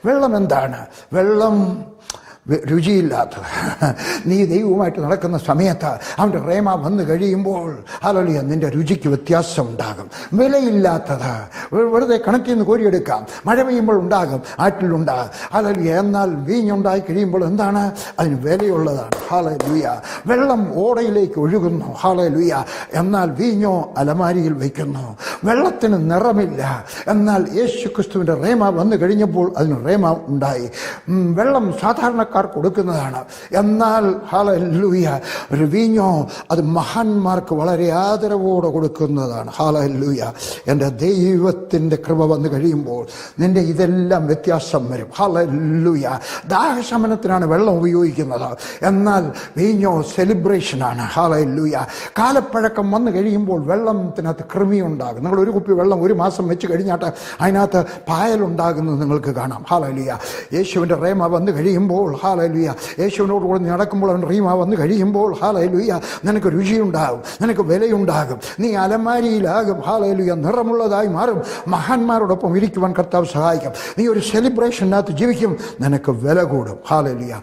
വെള്ളം എന്താണ്? വെള്ളം രുചിയില്ലാത്തത്. നീ ദൈവവുമായിട്ട് നടക്കുന്ന സമയത്ത് അവൻ്റെ റേമ വന്നു കഴിയുമ്പോൾ ഹല്ലേലൂയ നിൻ്റെ രുചിക്ക് വ്യത്യാസം ഉണ്ടാകും. വിലയില്ലാത്തത് വെറുതെ കിണറ്റിൽ നിന്ന് കോരിയെടുക്കാം, മഴ പെയ്യുമ്പോൾ ഉണ്ടാകും, ആറ്റിലുണ്ടാകും. ഹല്ലേലൂയ. എന്നാൽ വീഞ്ഞുണ്ടായി കഴിയുമ്പോൾ എന്താണ്? അതിന് വിലയുള്ളതാണ്. ഹല്ലേലൂയ. വെള്ളം ഓടയിലേക്ക് ഒഴുകുന്നു. ഹല്ലേലൂയ. എന്നാൽ വീഞ്ഞോ അലമാരിയിൽ വയ്ക്കുന്നു. വെള്ളത്തിന് നിറമില്ല. എന്നാൽ യേശു ക്രിസ്തുവിൻ്റെ റേമ വന്നു കഴിഞ്ഞപ്പോൾ അതിന് റേമ ഉണ്ടായി. വെള്ളം സാധാരണ കൊടുക്കുന്നതാണ്. എന്നാൽ ഹല്ലേലൂയ ഒരു വീഞ്ഞോ അത് മഹാന്മാർക്ക് വളരെ ആദരവോടെ കൊടുക്കുന്നതാണ്. ഹല്ലേലൂയ. എൻ്റെ ദൈവത്തിൻ്റെ കൃപ വന്നു കഴിയുമ്പോൾ നിന്റെ ഇതെല്ലാം വ്യത്യാസം വരും. ഹല്ലേലൂയ. ദാഹശമനത്തിനാണ് വെള്ളം ഉപയോഗിക്കുന്നത്. എന്നാൽ വീഞ്ഞോ സെലിബ്രേഷനാണ്. ഹല്ലേലൂയ. കാലപ്പഴക്കം വന്നു കഴിയുമ്പോൾ വെള്ളത്തിനകത്ത് കൃമിയുണ്ടാകും. നിങ്ങൾ ഒരു കുപ്പി വെള്ളം ഒരു മാസം വെച്ച് കഴിഞ്ഞാട്ട് അതിനകത്ത് പായലുണ്ടാകുന്നത് നിങ്ങൾക്ക് കാണാം. ഹല്ലേലൂയ. യേശുവിൻ്റെ റേമ വന്നു കഴിയുമ്പോൾ ഹല്ലേലൂയ യേശുവിനോട് കൂടെ നടക്കുമ്പോൾ അവൻ റീമ വന്നു കഴിയുമ്പോൾ ഹല്ലേലൂയ നിനക്ക് രുചിയുണ്ടാകും, നിനക്ക് വിലയുണ്ടാകും, നീ അലമാരിയിലാകും. ഹല്ലേലൂയ. നിറമുള്ളതായി മാറും. മഹാന്മാരോടൊപ്പം ഇരിക്കുവാൻ കർത്താവ് സഹായിക്കും. നീ ഒരു സെലിബ്രേഷനകത്ത് ജീവിക്കും, നിനക്ക് വില കൂടും. ഹല്ലേലൂയ.